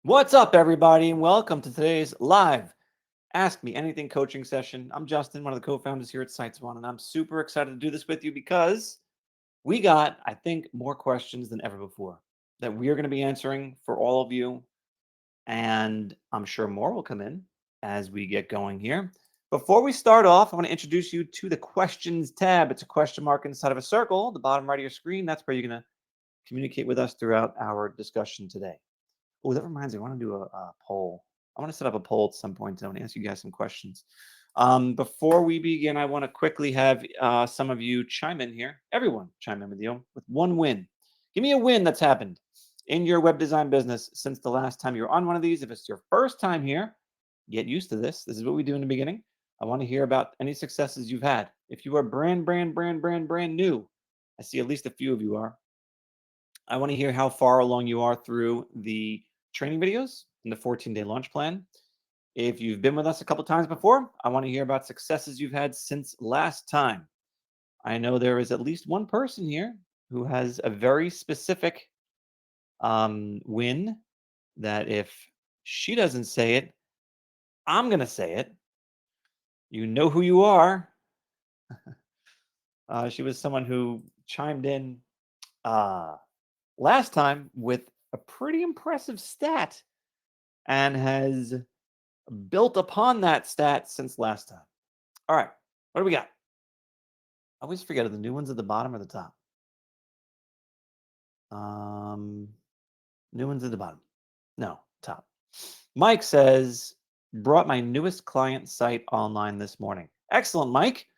What's up, everybody, and welcome to today's live Ask Me Anything coaching session. I'm Justin, one of the co-founders here at SiteSwan, and I'm super excited to do this with you because we got, I think, more questions than ever before that we are going to be answering for all of you, and I'm sure more will come in as we get going here. Before we start off, I want to introduce you to the questions tab. It's a question mark inside of a circle, the bottom right of your screen. That's where you're going to communicate with us throughout our discussion today. Oh, that reminds me, I want to do a poll. I want to set up a poll at some point. I want to ask you guys some questions. Before we begin, I want to quickly have some of you chime in here. Everyone chime in with you with one win. Give me a win that's happened in your web design business since the last time you were on one of these. If it's your first time here, get used to this. This is what we do in the beginning. I want to hear about any successes you've had. If you are brand new, I see at least a few of you are. I want to hear how far along you are through the training videos and the 14-day launch plan. If you've been with us a couple times before, I want to hear about successes you've had since last time. I know there is at least one person here who has a very specific win that if she doesn't say it, I'm going to say it. You know who you are. She was someone who chimed in last time with a pretty impressive stat and has built upon that stat since last time. All right, what do we got? I always forget, are the new ones at the bottom or the top? New ones at the bottom. No, top. Mike says, brought my newest client site online this morning. Excellent, Mike.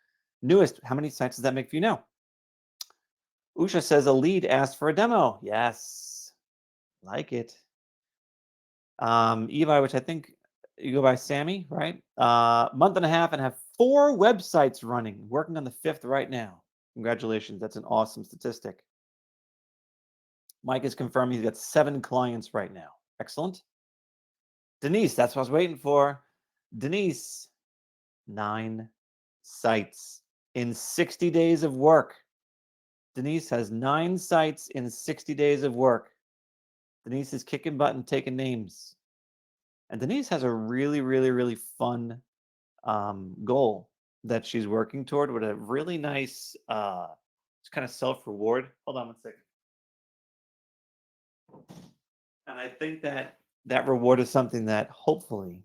Newest, how many sites does that make for you now? Usha says, a lead asked for a demo. Yes, like it. Evi, which I think you go by Sammy, right? Month and a half and have 4 websites running, working on the 5th right now. Congratulations. That's an awesome statistic. Mike is confirming he's got 7 clients right now. Excellent. Denise, that's what I was waiting for. Denise, 9 sites in 60 days of work. Denise has 9 sites in 60 days of work. Denise is kicking butt and taking names. And Denise has a really fun goal that she's working toward with a really nice kind of self-reward. Hold on one second. And I think that that reward is something that hopefully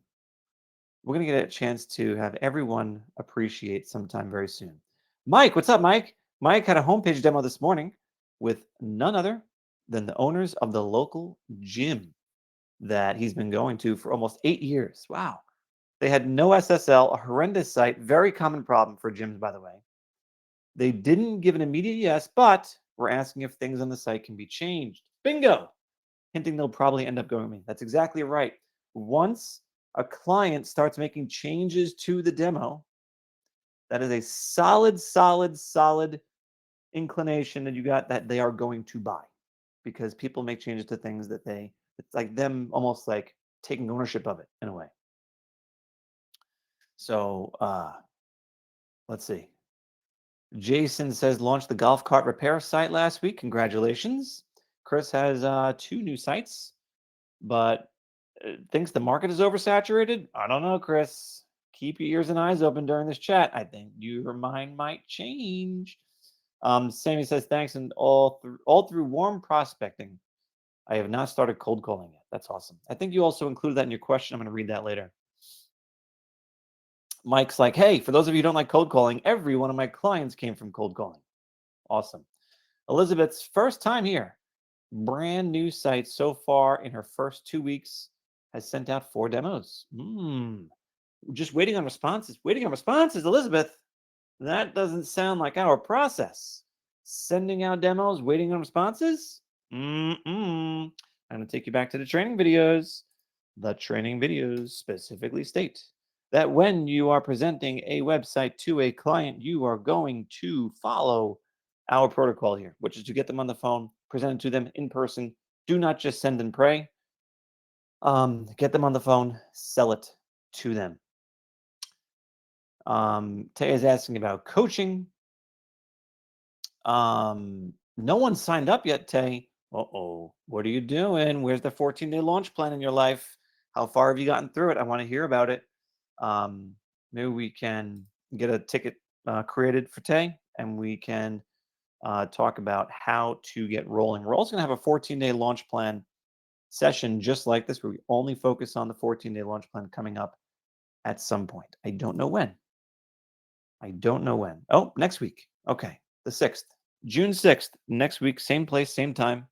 we're going to get a chance to have everyone appreciate sometime very soon. Mike, what's up, Mike? Mike had a homepage demo this morning with none other than the owners of the local gym that he's been going to for almost 8 years. Wow. They had no SSL, a horrendous site, very common problem for gyms, by the way. They didn't give an immediate yes, but we're asking if things on the site can be changed. Bingo! Hinting they'll probably end up going with me. That's exactly right. Once a client starts making changes to the demo, that is a solid inclination that you got that they are going to buy, because people make changes to things that it's like them almost like taking ownership of it in a way. So let's see. Jason says launch the golf cart repair site last week. Congratulations. Chris has 2 new sites, but thinks the market is oversaturated. I don't know, Chris. Keep your ears and eyes open during this chat. I think your mind might change. Sammy says thanks, and all through warm prospecting. I have not started cold calling yet. That's awesome. I think you also included that in your question. I'm going to read that later. Mike's like, hey, for those of you who don't like cold calling, every one of my clients came from cold calling. Awesome. Elizabeth's first time here. Brand new site so far in her first 2 weeks. Has sent out 4 demos. Just waiting on responses. Waiting on responses, Elizabeth. That doesn't sound like our process. Sending out demos, waiting on responses? I'm going to take you back to the training videos. The training videos specifically state that when you are presenting a website to a client, you are going to follow our protocol here, which is to get them on the phone, present it to them in person. Do not just send and pray. Get them on the phone, sell it to them. Tay is asking about coaching. No one signed up yet, Tay. Uh-oh. What are you doing? Where's the 14-day launch plan in your life? How far have you gotten through it? I want to hear about it. Um, Maybe we can get a ticket created for Tay, and we can talk about how to get rolling. We're also going to have a 14-day launch plan session just like this, where we only focus on the 14-day launch plan coming up at some point. I don't know when. I don't know when. Oh, next week. Okay. The 6th. June 6th. Next week, same place, same time.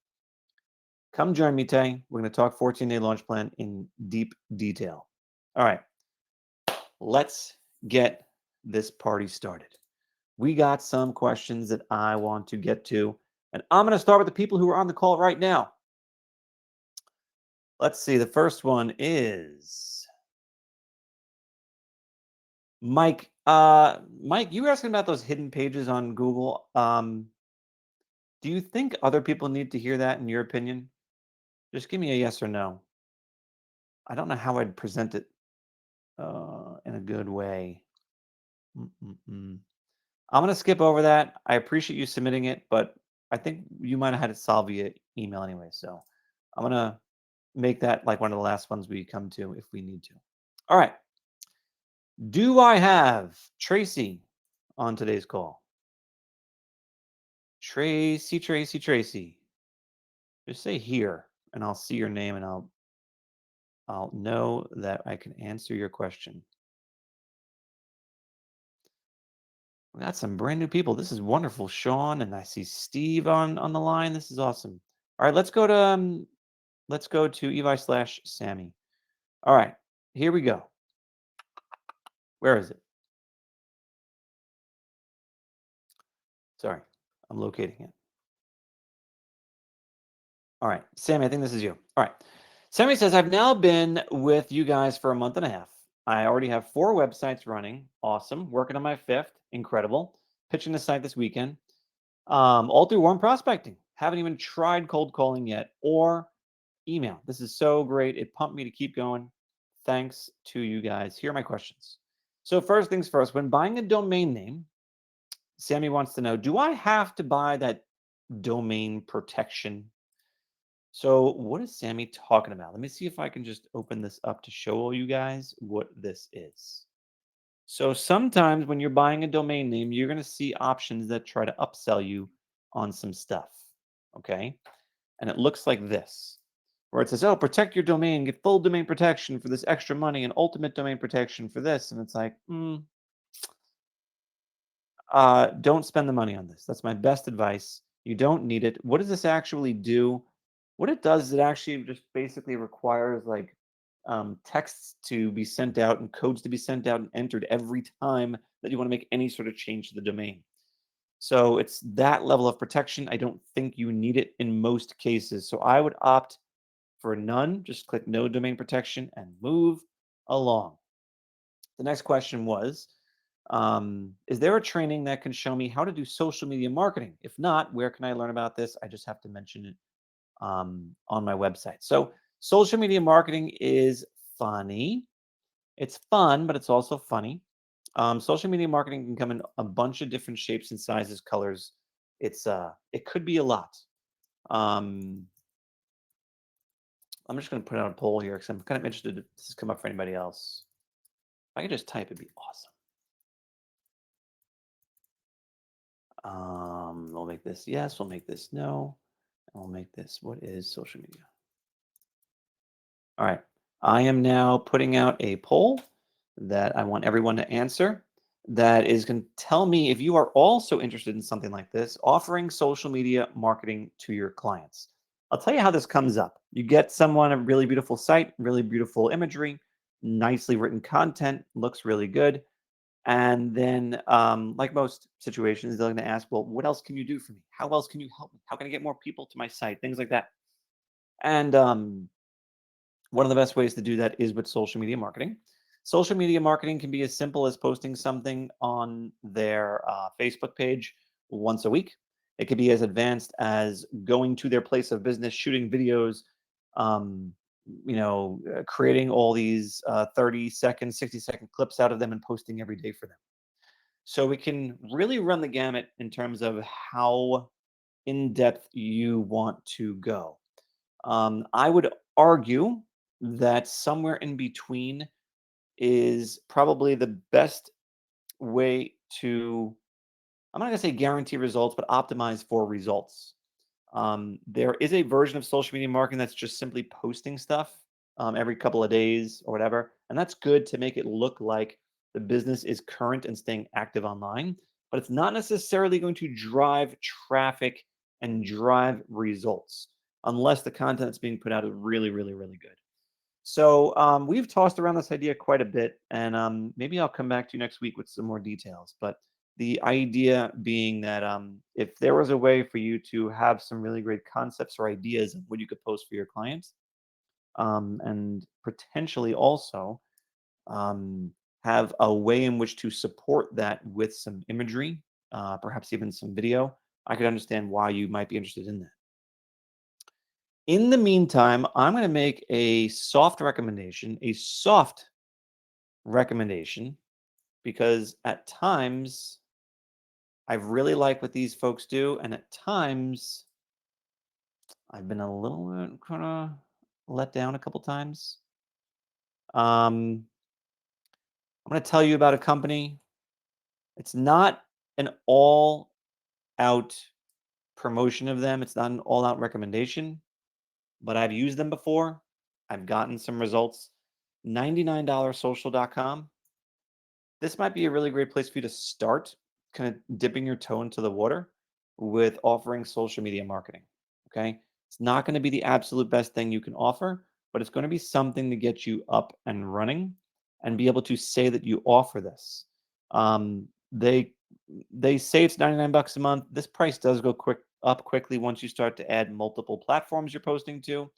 Come join me, Tay. We're going to talk 14-day launch plan in deep detail. All right. Let's get this party started. We got some questions that I want to get to, and I'm going to start with the people who are on the call right now. Let's see. The first one is Mike. Mike, you were asking about those hidden pages on Google. Do you think other people need to hear that, in your opinion? Just give me a yes or no. I don't know how I'd present it in a good way. Mm-mm-mm. I'm going to skip over that. I appreciate you submitting it, but I think you might have had it solved via email anyway. So I'm going to make that like one of the last ones we come to if we need to. All right. Do I have Tracy on today's call? Tracy, Tracy, Tracy. Just say here, and I'll see your name, and I'll know that I can answer your question. We got some brand new people. This is wonderful, Sean, and I see Steve on the line. This is awesome. All right, let's go to Evi/Sammy. All right, here we go. Where is it? Sorry, I'm locating it. All right, Sammy, I think this is you. All right. Sammy says, I've now been with you guys for a month and a half. I already have 4 websites running. Awesome. Working on my 5th. Incredible. Pitching the site this weekend. All through warm prospecting. Haven't even tried cold calling yet or email. This is so great. It pumped me to keep going. Thanks to you guys. Here are my questions. So first things first, when buying a domain name, Sammy wants to know, do I have to buy that domain protection? So what is Sammy talking about? Let me see if I can just open this up to show all you guys what this is. So sometimes when you're buying a domain name, you're going to see options that try to upsell you on some stuff. Okay. And it looks like this, where it says, oh, protect your domain, get full domain protection for this extra money and ultimate domain protection for this. And it's like, don't spend the money on this. That's my best advice. You don't need it. What does this actually do? What it does is it actually just basically requires like texts to be sent out and codes to be sent out and entered every time that you want to make any sort of change to the domain. So it's that level of protection. I don't think you need it in most cases. So I would opt for none. Just click no domain protection and move along. The next question was, is there a training that can show me how to do social media marketing? If not, where can I learn about this? I just have to mention it on my website. So social media marketing is funny. It's fun, but it's also funny. Social media marketing can come in a bunch of different shapes and sizes, colors. It could be a lot. Um, I'm just going to put out a poll here because I'm kind of interested if this has come up for anybody else. If I could just type, it'd be awesome. We'll make this yes. We'll make this no. And we'll make this. What is social media? All right. I am now putting out a poll that I want everyone to answer. That is going to tell me if you are also interested in something like this, offering social media marketing to your clients. I'll tell you how this comes up. You get someone a really beautiful site, really beautiful imagery, nicely written content, looks really good. And then, like most situations, they're going to ask, well, what else can you do for me? How else can you help me? How can I get more people to my site? Things like that. And one of the best ways to do that is with social media marketing. Social media marketing can be as simple as posting something on their Facebook page once a week. It could be as advanced as going to their place of business, shooting videos, creating all these 30-second, 60-second clips out of them and posting every day for them. So we can really run the gamut in terms of how in depth you want to go. I would argue that somewhere in between is probably the best way to, I'm not going to say guarantee results, but optimize for results. There is a version of social media marketing that's just simply posting stuff every couple of days or whatever. And that's good to make it look like the business is current and staying active online, but it's not necessarily going to drive traffic and drive results unless the content that's being put out is really, really, really good. So we've tossed around this idea quite a bit, and maybe I'll come back to you next week with some more details. But the idea being that if there was a way for you to have some really great concepts or ideas of what you could post for your clients, and potentially also have a way in which to support that with some imagery, perhaps even some video, I could understand why you might be interested in that. In the meantime, I'm going to make a soft recommendation, because at times I really like what these folks do, and at times I've been a little bit kind of let down a couple times. I'm going to tell you about a company. It's not an all-out promotion of them. It's not an all-out recommendation, but I've used them before. I've gotten some results. $99social.com. This might be a really great place for you to start kind of dipping your toe into the water with offering social media marketing. Okay. It's not going to be the absolute best thing you can offer, but it's going to be something to get you up and running and be able to say that you offer this. They say it's 99 bucks a month. This price does go up quickly once you start to add multiple platforms you're posting to,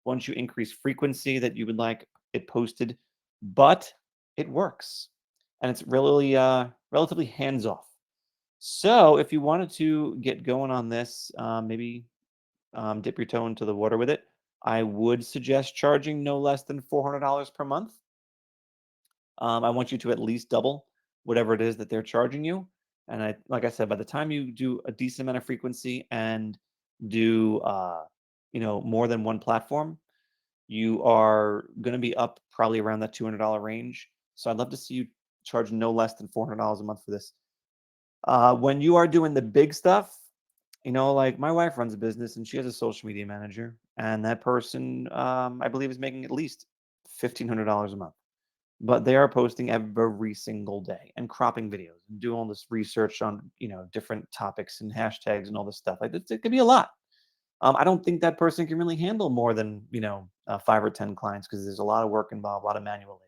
once you increase frequency that you would like it posted, but it works and it's really relatively hands off. So if you wanted to get going on this, maybe dip your toe into the water with it, I would suggest charging no less than $400 per month. I want you to at least double whatever it is that they're charging you. And like I said, by the time you do a decent amount of frequency and do, more than one platform, you are going to be up probably around that $200 range. So I'd love to see you charge no less than $400 a month for this. When you are doing the big stuff, like my wife runs a business and she has a social media manager, and that person, I believe, is making at least $1,500 a month. But they are posting every single day and cropping videos and doing all this research on, different topics and hashtags and all this stuff. Like it could be a lot. I don't think that person can really handle more than 5 or 10 clients because there's a lot of work involved, a lot of manual labor.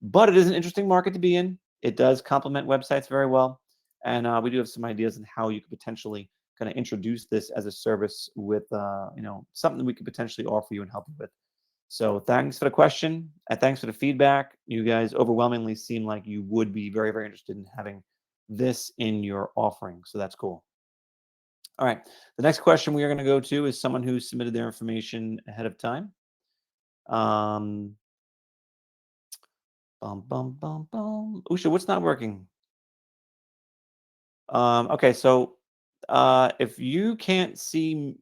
But it is an interesting market to be in. It does complement websites very well, and we do have some ideas on how you could potentially kind of introduce this as a service with something that we could potentially offer you and help you with. So thanks for the question and thanks for the feedback. You guys overwhelmingly seem like you would be very, very interested in having this in your offering. So that's cool. All right. The next question we are going to go to is someone who submitted their information ahead of time. Usha, what's not working? Okay, so if you can't see,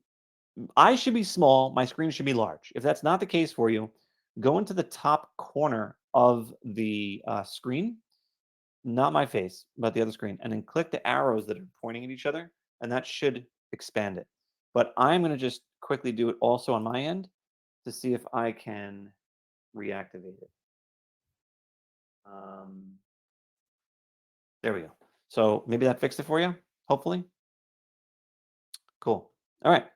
I should be small, my screen should be large. If that's not the case for you, go into the top corner of the screen, not my face, but the other screen, and then click the arrows that are pointing at each other, and that should expand it. But I'm going to just quickly do it also on my end to see if I can reactivate it. There we go. So maybe that fixed it for you, hopefully. Cool. All right.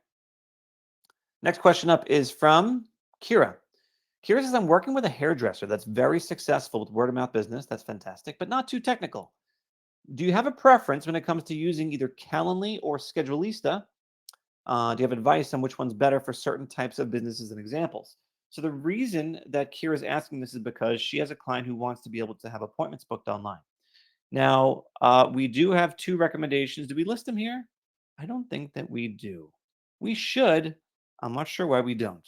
Next question up is from Kira. Kira says, I'm working with a hairdresser that's very successful with word of mouth business. That's fantastic, but not too technical. Do you have a preference when it comes to using either Calendly or Schedulista? Do you have advice on which one's better for certain types of businesses and examples? So the reason that Kira is asking this is because she has a client who wants to be able to have appointments booked online. Now, we do have 2 recommendations. Do we list them here? I don't think that we do. We should. I'm not sure why we don't.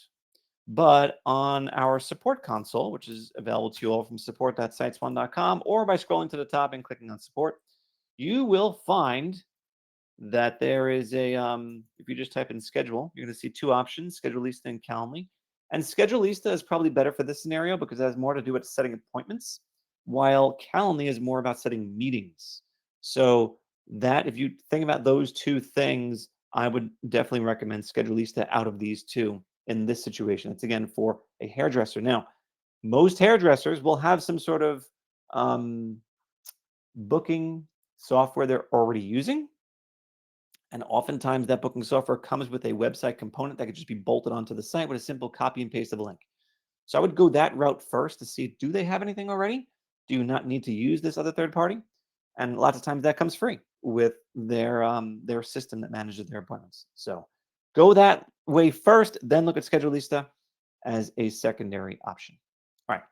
But on our support console, which is available to you all from support.siteswan.com or by scrolling to the top and clicking on support, you will find that there is a, if you just type in schedule, you're going to see two options, Schedulista and Calendly. And Schedulista is probably better for this scenario because it has more to do with setting appointments, while Calendly is more about setting meetings. So that, if you think about those two things, I would definitely recommend Schedulista out of these two in this situation. It's again for a hairdresser. Now, most hairdressers will have some sort of um, booking software they're already using. And oftentimes that booking software comes with a website component that could just be bolted onto the site with a simple copy and paste of a link. So I would go that route first to see, do they have anything already? Do you not need to use this other third party? And lots of times that comes free with their system that manages their appointments. So go that way first, then look at Schedulista as a secondary option. All right.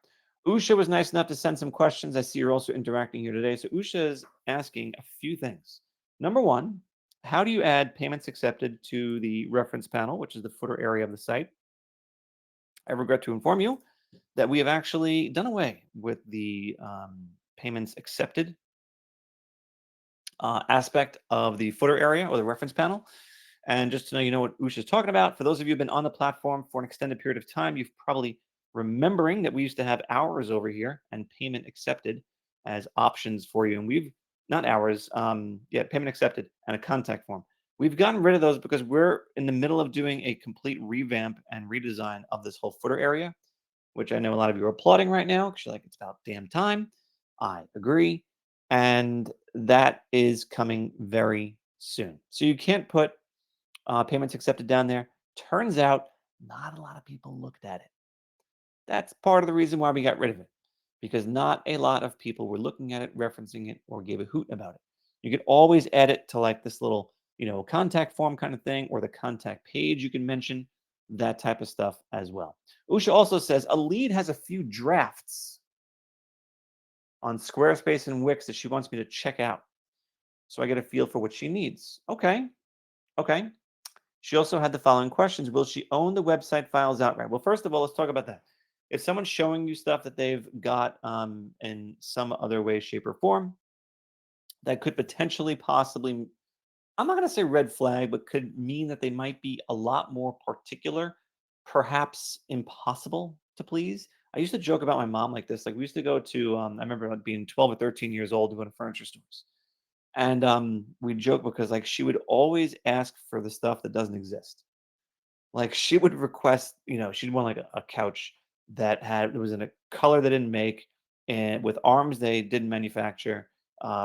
Usha was nice enough to send some questions. I see you're also interacting here today. So Usha is asking a few things. Number one, how do you add payments accepted to the reference panel, which is the footer area of the site? I regret to inform you that we have actually done away with the payments accepted aspect of the footer area or the reference panel. And just to know, you know what Usha is talking about. For those of you who've been on the platform for an extended period of time, you've probably remembering that we used to have hours over here and payment accepted as options for you. And we've not hours, payment accepted and a contact form. We've gotten rid of those because we're in the middle of doing a complete revamp and redesign of this whole footer area, which I know a lot of you are applauding right now because you're like, it's about damn time. I agree. And that is coming very soon. So you can't put payments accepted down there. Turns out not a lot of people looked at it. That's part of the reason why we got rid of it, because not a lot of people were looking at it, referencing it, or gave a hoot about it. You could always add it to like this little, contact form kind of thing, or the contact page you can mention, that type of stuff as well. Usha also says a lead has a few drafts on Squarespace and Wix that she wants me to check out, so I get a feel for what she needs. Okay. Okay. She also had the following questions. Will she own the website files outright? Well, first of all, let's talk about that. If someone's showing you stuff that they've got in some other way, shape, or form, that could potentially, possibly, I'm not going to say red flag, but could mean that they might be a lot more particular, perhaps impossible to please. I used to joke about my mom like this. Like we used to go to, I remember like being 12 or 13 years old to go to furniture stores. And we joke because like she would always ask for the stuff that doesn't exist. Like, she would request, she'd want, like, a couch that had it was in a color they didn't make, and with arms they didn't manufacture,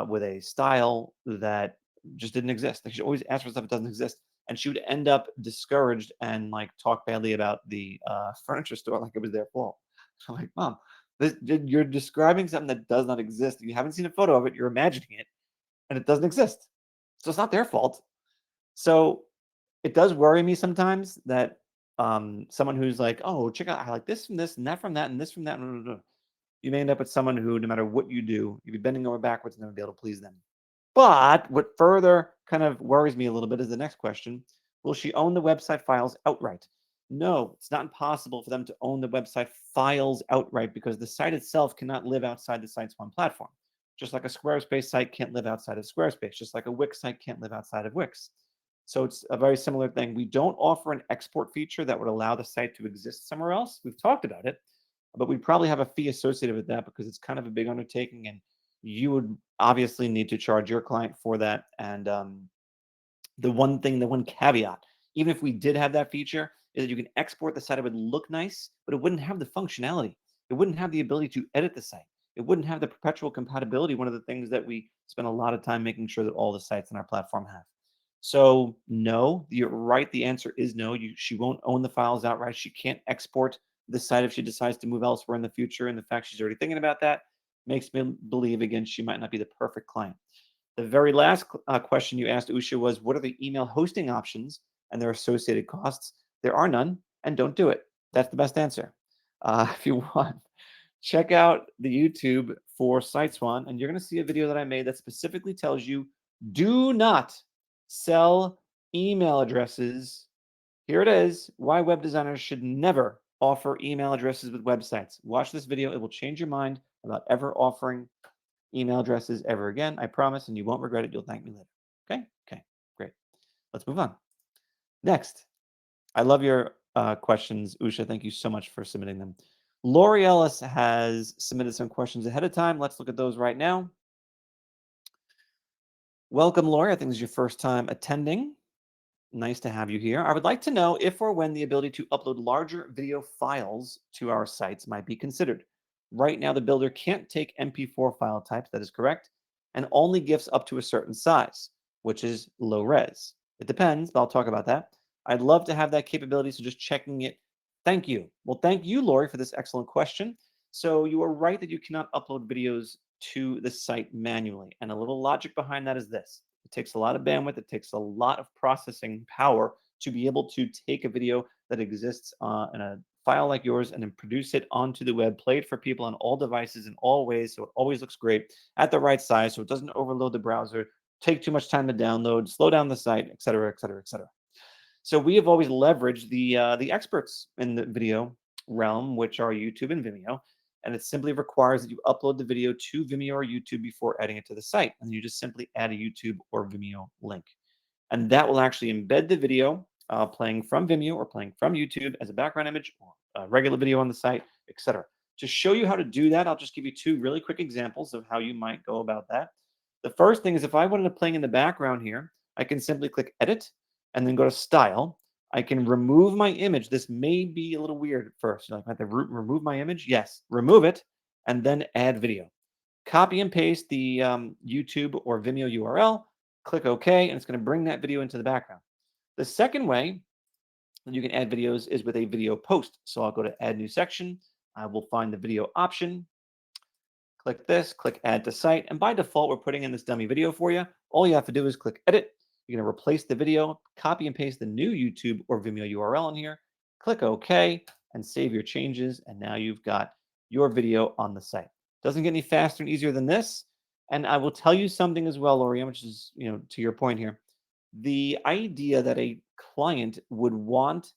with a style that just didn't exist. Like, she always asked for stuff that doesn't exist, and she would end up discouraged and, like, talk badly about the, furniture store like it was their fault. I'm like, "Mom, you're describing something that does not exist. You haven't seen a photo of it, you're imagining it, and it doesn't exist. So it's not their fault." So it does worry me sometimes that someone who's like, "Oh, check out, I like this from this and that from that and this from that." You may end up with someone who, no matter what you do, you'll be bending over backwards and never be able to please them. But what further kind of worries me a little bit is the next question. Will she own the website files outright? No, it's not impossible for them to own the website files outright because the site itself cannot live outside the SiteSwan platform. Just like a Squarespace site can't live outside of Squarespace, just like a Wix site can't live outside of Wix. So it's a very similar thing. We don't offer an export feature that would allow the site to exist somewhere else. We've talked about it, but we probably have a fee associated with that because it's kind of a big undertaking and you would obviously need to charge your client for that. And the one caveat, even if we did have that feature, is that you can export the site. It would look nice, but it wouldn't have the functionality. It wouldn't have the ability to edit the site. It wouldn't have the perpetual compatibility, one of the things that we spend a lot of time making sure that all the sites on our platform have. So no, you're right. The answer is no. She won't own the files outright. She can't export the site if she decides to move elsewhere in the future. And the fact she's already thinking about that makes me believe, again, she might not be the perfect client. The very last question you asked, Usha, was what are the email hosting options and their associated costs? There are none, and don't do it. That's the best answer. If you want, check out the YouTube for SiteSwan, and you're going to see a video that I made that specifically tells you do not sell email addresses. Here it is, why web designers should never offer email addresses with websites. Watch this video. It will change your mind about ever offering email addresses ever again. I promise, and you won't regret it. You'll thank me later. Okay? Okay. Let's move on. Next, I love your questions, Usha. Thank you so much for submitting them. Lori Ellis has submitted some questions ahead of time. Let's look at those right now. Welcome, Lori. I think this is your first time attending. Nice to have you here. I would like to know if or when the ability to upload larger video files to our sites might be considered. Right now, the builder can't take MP4 file types, that is correct, and only GIFs up to a certain size, which is low res. It depends, but I'll talk about that. I'd love to have that capability, so just checking it. Thank you. Well, thank you, Lori, for this excellent question. So you are right that you cannot upload videos to the site manually. And a little logic behind that is this. It takes a lot of bandwidth. It takes a lot of processing power to be able to take a video that exists in a file like yours and then produce it onto the web, play it for people on all devices in all ways, so it always looks great at the right size, so it doesn't overload the browser, take too much time to download, slow down the site, et cetera, et cetera, et cetera. So we have always leveraged the experts in the video realm, which are YouTube and Vimeo, and it simply requires that you upload the video to Vimeo or YouTube before adding it to the site, and you just simply add a YouTube or Vimeo link, and that will actually embed the video playing from Vimeo or playing from YouTube as a background image or a regular video on the site, etc. To show you how to do that, I'll just give you two really quick examples of how you might go about that. The first thing is if I wanted to play in the background here, I can simply click Edit and then go to Style. I can remove my image. This may be a little weird at first. I have to remove my image. Yes, remove it, and then add video. Copy and paste the YouTube or Vimeo URL, click OK, and it's going to bring that video into the background. The second way that you can add videos is with a video post. So I'll go to Add New Section. I will find the video option. Click this, click Add to Site. And by default, we're putting in this dummy video for you. All you have to do is click Edit. You're going to replace the video, copy and paste the new YouTube or Vimeo URL in here, click OK, and save your changes. And now you've got your video on the site. Doesn't get any faster and easier than this. And I will tell you something as well, Lorianne, which is, to your point here. The idea that a client would want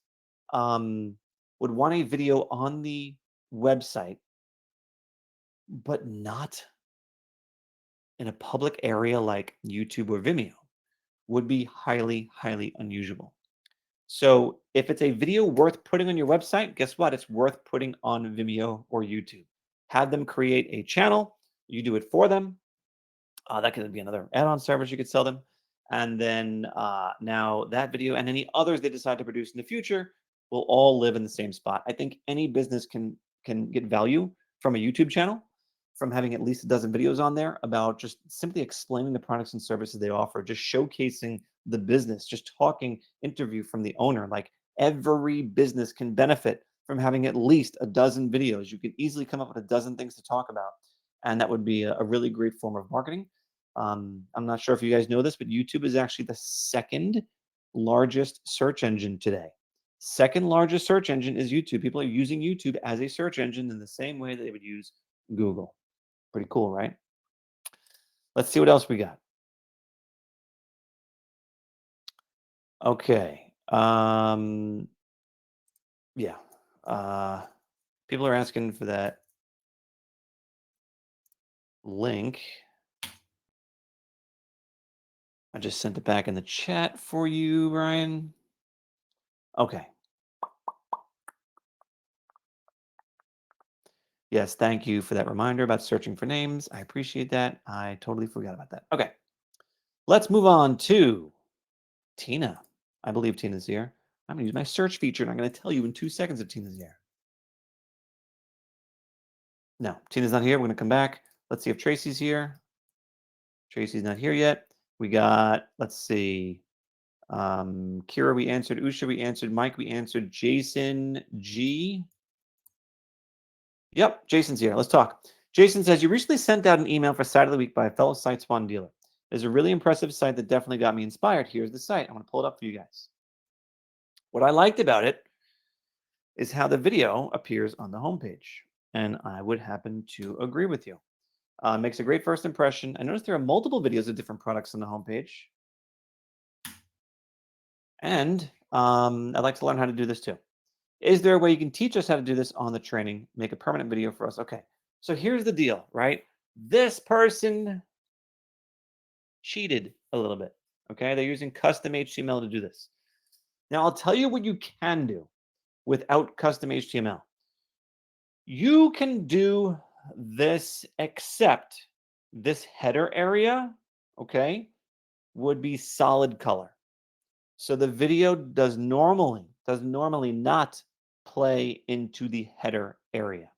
a video on the website, but not in a public area like YouTube or Vimeo, would be highly, highly unusual. So if it's a video worth putting on your website, guess what? It's worth putting on Vimeo or YouTube. Have them create a channel. You do it for them. That could be another add-on service you could sell them. And then now that video and any others they decide to produce in the future will all live in the same spot. I think any business can get value from a YouTube channel, from having at least a dozen videos on there about just simply explaining the products and services they offer, just showcasing the business, just talking interview from the owner. Like every business can benefit from having at least a dozen videos. You could easily come up with a dozen things to talk about. And that would be a really great form of marketing. I'm not sure if you guys know this, but YouTube is actually the second largest search engine today. Second largest search engine is YouTube. People are using YouTube as a search engine in the same way that they would use Google. Pretty cool, right? Let's see what else we got. Okay. Yeah. People are asking for that link. I just sent it back in the chat for you, Brian. Okay. Yes, thank you for that reminder about searching for names. I appreciate that. I totally forgot about that. Okay. Let's move on to Tina. I believe Tina's here. I'm going to use my search feature, and I'm going to tell you in 2 seconds if Tina's here. No, Tina's not here. We're going to come back. Let's see if Tracy's here. Tracy's not here yet. We got, let's see, Kira, we answered. Usha, we answered. Mike, we answered. Jason G. Yep, Jason's here. Let's talk. Jason says, you recently sent out an email for Site of the Week by a fellow SiteSwan dealer. There's a really impressive site that definitely got me inspired. Here's the site. I'm going to pull it up for you guys. What I liked about it is how the video appears on the homepage. And I would happen to agree with you. Makes a great first impression. I noticed there are multiple videos of different products on the homepage. And I'd like to learn how to do this too. Is there a way you can teach us how to do this on the training? Make a permanent video for us. Okay, so here's the deal, right? This person cheated a little bit. Okay, they're using custom HTML to do this. Now, I'll tell you what you can do without custom HTML. You can do this, except this header area, okay, would be solid color. So the video does normally not play into the header area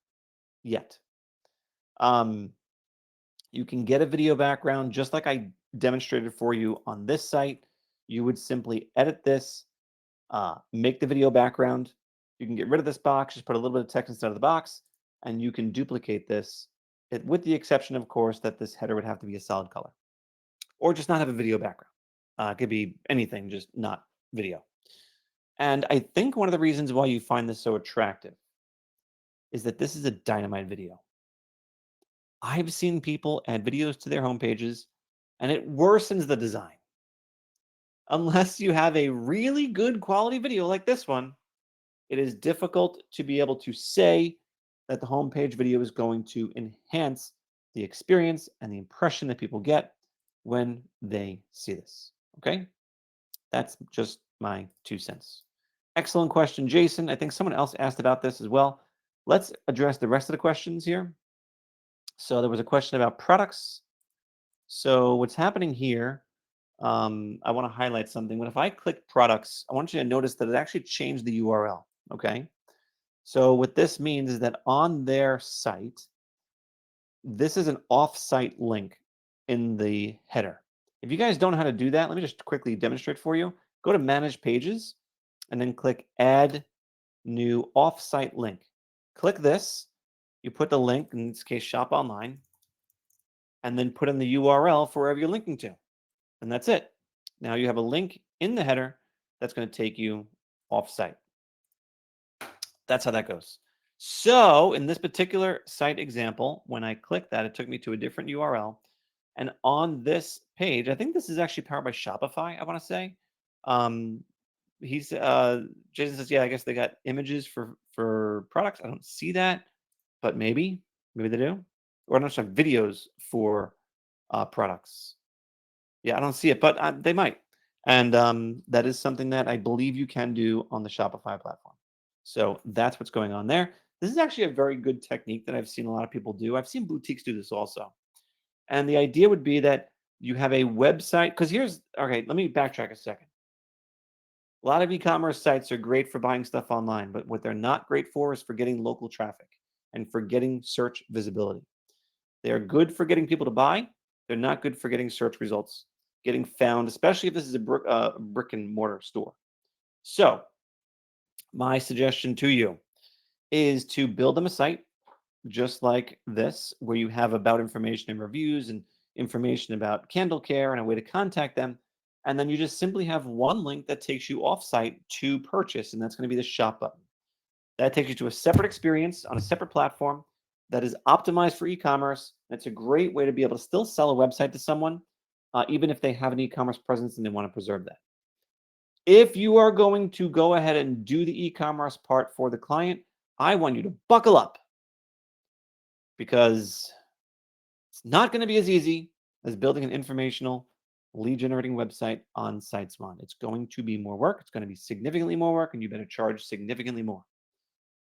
yet. You can get a video background just like I demonstrated for you on this site. You would simply edit this, make the video background. You can get rid of this box, just put a little bit of text inside of the box, and you can duplicate this, with the exception, of course, that this header would have to be a solid color or just not have a video background. It could be anything, just not video. And I think one of the reasons why you find this so attractive is that this is a dynamite video. I've seen people add videos to their homepages, and it worsens the design. Unless you have a really good quality video like this one, it is difficult to be able to say that the homepage video is going to enhance the experience and the impression that people get when they see this. Okay? That's just my 2 cents. Excellent question, Jason. I think someone else asked about this as well. Let's address the rest of the questions here. So there was a question about products. So what's happening here, I want to highlight something. But if I click products, I want you to notice that it actually changed the URL. Okay. So what this means is that on their site, this is an off-site link in the header. If you guys don't know how to do that, let me just quickly demonstrate for you. Go to Manage Pages and then click Add New Off-Site Link. Click this. You put the link, in this case, Shop Online, and then put in the URL for wherever you're linking to. And that's it. Now you have a link in the header that's going to take you off-site. That's how that goes. So in this particular site example, when I clicked that, it took me to a different URL. And on this page, I think this is actually powered by Shopify, I want to say. Jason says, yeah, I guess they got images for products. I don't see that, but maybe they do. Or not some videos for products. Yeah, I don't see it, but they might. And that is something that I believe you can do on the Shopify platform. So that's what's going on there. This is actually a very good technique that I've seen a lot of people do. I've seen boutiques do this also. And the idea would be that you have a website, because okay, let me backtrack a second. A lot of e-commerce sites are great for buying stuff online, but what they're not great for is for getting local traffic and for getting search visibility. They are good for getting people to buy. They're not good for getting search results, getting found, especially if this is a brick and mortar store. So my suggestion to you is to build them a site just like this, where you have about information and reviews and information about candle care and a way to contact them. And then you just simply have one link that takes you off-site to purchase, and that's going to be the shop button. That takes you to a separate experience on a separate platform that is optimized for e-commerce. It's a great way to be able to still sell a website to someone, even if they have an e-commerce presence and they want to preserve that. If you are going to go ahead and do the e-commerce part for the client, I want you to buckle up, because it's not going to be as easy as building an informational lead generating website on SiteSwan. It's going to be more work. It's going to be significantly more work, and you better charge significantly more,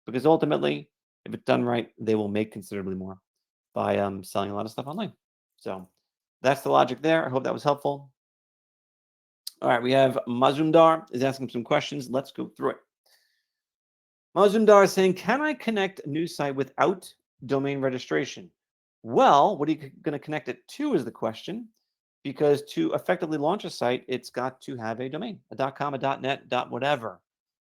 because ultimately, if it's done right, they will make considerably more by selling a lot of stuff online. So that's the logic there. I hope that was helpful. All right, we have Mazumdar is asking some questions. Let's go through it. Mazumdar is saying, can I connect a new site without domain registration? Well, what are you going to connect it to is the question, because to effectively launch a site, it's got to have a domain, a .com, a .net, whatever.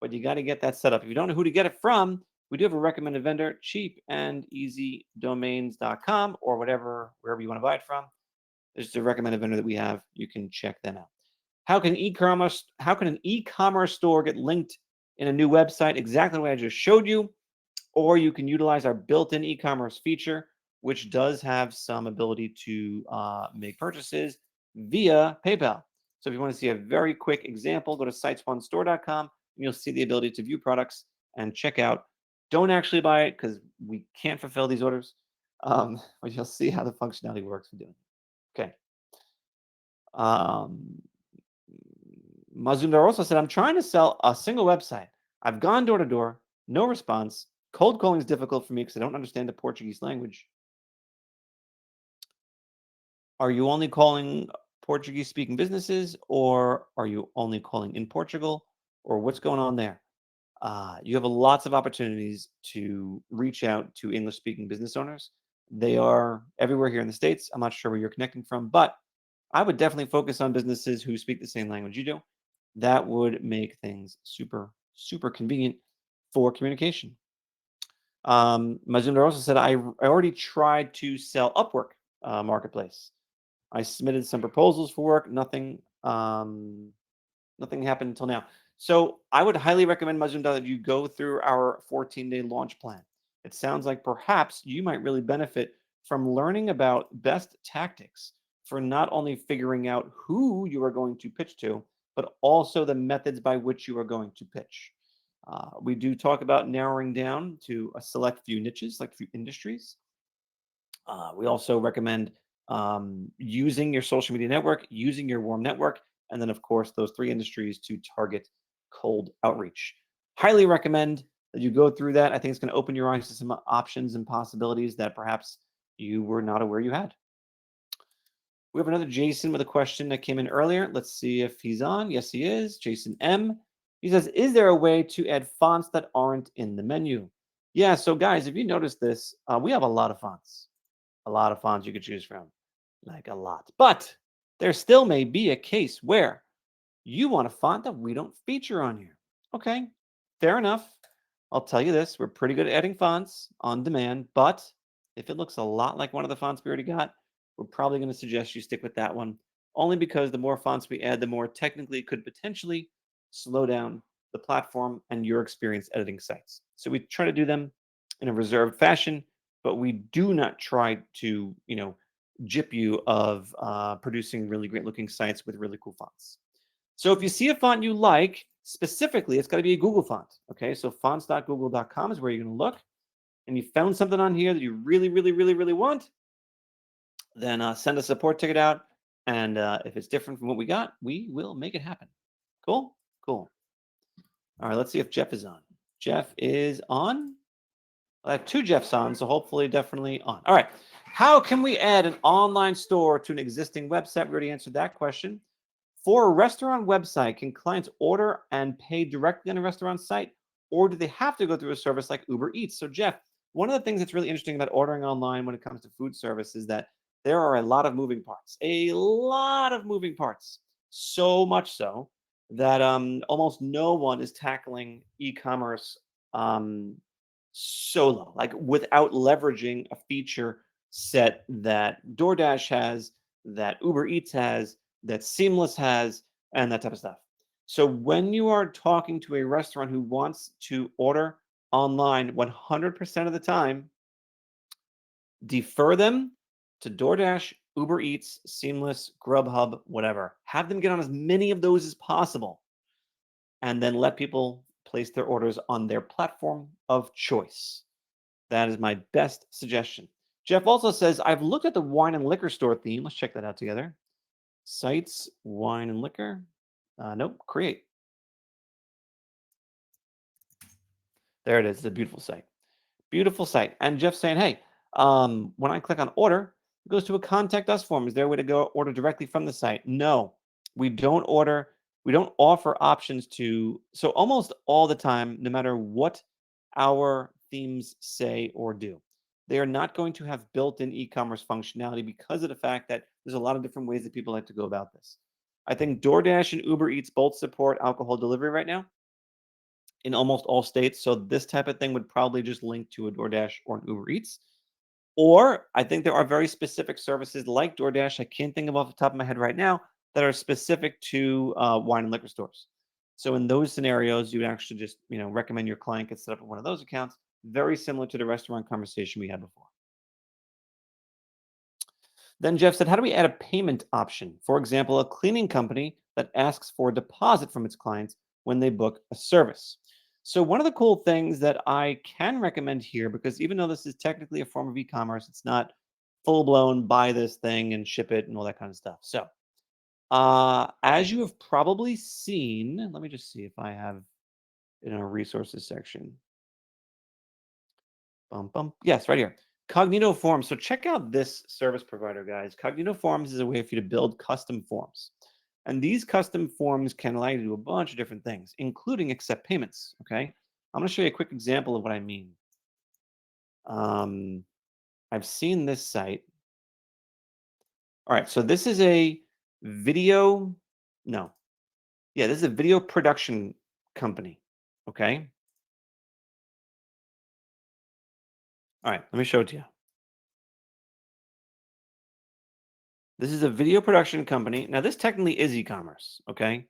But you got to get that set up. If you don't know who to get it from, we do have a recommended vendor, cheapandeasydomains.com, or wherever you want to buy it from. There's a recommended vendor that we have. You can check them out. How can an e-commerce store get linked in a new website? Exactly the way I just showed you. Or you can utilize our built-in e-commerce feature, which does have some ability to make purchases via PayPal. So if you want to see a very quick example, go to SiteSwanStore.com and you'll see the ability to view products and check out. Don't actually buy it because we can't fulfill these orders, but you'll see how the functionality works for doing it. Okay. Mazumdar also said, I'm trying to sell a single website. I've gone door to door, no response. Cold calling is difficult for me because I don't understand the Portuguese language. Are you only calling Portuguese speaking businesses, or are you only calling in Portugal, or what's going on there? You have lots of opportunities to reach out to English speaking business owners. They are everywhere here in the States. I'm not sure where you're connecting from, but I would definitely focus on businesses who speak the same language you do. That would make things super, super convenient for communication. Mazumdar also said, I already tried to sell Upwork marketplace. I submitted some proposals for work. Nothing happened until now. So I would highly recommend, Mazumdar, that you go through our 14-day launch plan. It sounds like perhaps you might really benefit from learning about best tactics for not only figuring out who you are going to pitch to, but also the methods by which you are going to pitch. We do talk about narrowing down to a select few niches, like few industries. We also recommend using your social media network, using your warm network, and then, of course, those three industries to target cold outreach. Highly recommend that you go through that. I think it's going to open your eyes to some options and possibilities that perhaps you were not aware you had. We have another Jason with a question that came in earlier. Let's see if he's on. Yes, he is. Jason M. He says, is there a way to add fonts that aren't in the menu? Yeah, so guys, if you notice this, we have a lot of fonts. A lot of fonts you could choose from, like a lot. But there still may be a case where you want a font that we don't feature on here. Okay, fair enough. I'll tell you this, we're pretty good at adding fonts on demand, but if it looks a lot like one of the fonts we already got, we're probably going to suggest you stick with that one, only because the more fonts we add, the more technically it could potentially slow down the platform and your experience editing sites. So we try to do them in a reserved fashion, but we do not try to, gyp you of producing really great looking sites with really cool fonts. So if you see a font you like, specifically, it's got to be a Google font. Okay, so fonts.google.com is where you're going to look. And you found something on here that you really, really, really, really want, then send a support ticket out. And if it's different from what we got, we will make it happen. Cool? Cool. All right, let's see if Jeff is on. Jeff is on. I have two Jeffs on, so hopefully definitely on. All right. How can we add an online store to an existing website? We already answered that question. For a restaurant website, can clients order and pay directly on a restaurant site, or do they have to go through a service like Uber Eats? So, Jeff, one of the things that's really interesting about ordering online when it comes to food service is that there are a lot of moving parts, so much so that almost no one is tackling e-commerce solo, like without leveraging a feature set that DoorDash has, that Uber Eats has, that Seamless has, and that type of stuff. So when you are talking to a restaurant who wants to order online 100% of the time, defer them to DoorDash, Uber Eats, Seamless, Grubhub, whatever. Have them get on as many of those as possible, and then let people place their orders on their platform of choice. That is my best suggestion. Jeff also says, I've looked at the wine and liquor store theme. Let's check that out together. Sites, wine and liquor. Nope, create. There it is. It's a beautiful site. Beautiful site. And Jeff's saying, hey, when I click on order, it goes to a contact us form. Is there a way to go order directly from the site? No, we don't order. We don't offer options to. So almost all the time, no matter what our themes say or do, they are not going to have built-in e-commerce functionality because of the fact that there's a lot of different ways that people like to go about this. I think DoorDash and Uber Eats both support alcohol delivery right now in almost all states. So this type of thing would probably just link to a DoorDash or an Uber Eats. Or I think there are very specific services like DoorDash, I can't think of off the top of my head right now, that are specific to wine and liquor stores. So in those scenarios, you would actually just recommend your client get set up with one of those accounts, very similar to the restaurant conversation we had before. Then Jeff said, how do we add a payment option? For example, a cleaning company that asks for a deposit from its clients when they book a service. So one of the cool things that I can recommend here, because even though this is technically a form of e-commerce, it's not full blown buy this thing and ship it and all that kind of stuff. So As you have probably seen, let me just see if I have in our resources section. Yes, right here. Cognito Forms. So check out this service provider, guys. Cognito Forms is a way for you to build custom forms. And these custom forms can allow you to do a bunch of different things, including accept payments. Okay. I'm going to show you a quick example of what I mean. Um, I've seen this site. All right. So this is a video. No. Yeah, this is a video production company. Okay. All right. Let me show it to you. This is a video production company. Now, this technically is e-commerce. Okay.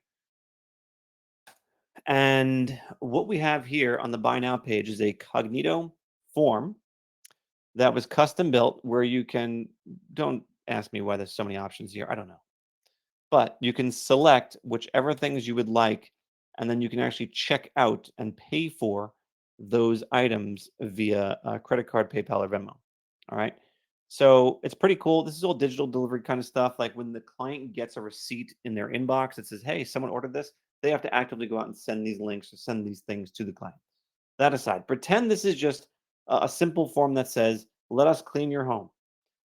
And what we have here on the buy now page is a Cognito form that was custom built where you can, don't ask me why there's so many options here. I don't know. But you can select whichever things you would like, and then you can actually check out and pay for those items via credit card, PayPal, or Venmo. All right. So it's pretty cool. This is all digital delivery kind of stuff. Like when the client gets a receipt in their inbox that says, hey, someone ordered this, they have to actively go out and send these links or send these things to the client. That aside, pretend this is just a simple form that says, let us clean your home.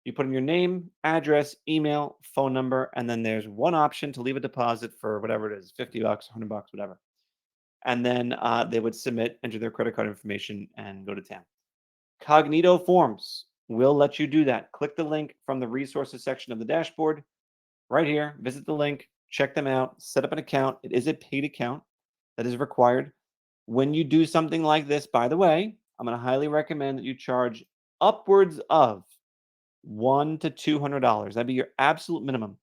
You put in your name, address, email, phone number, and then there's one option to leave a deposit for whatever it is, 50 bucks, 100 bucks, whatever. And then they would submit, enter their credit card information, and go to town. Cognito Forms will let you do that. Click the link from the resources section of the dashboard right here. Visit the link, check them out, set up an account. It is a paid account that is required. When you do something like this, by the way, I'm going to highly recommend that you charge upwards of $100 to $200. That'd be your absolute minimum.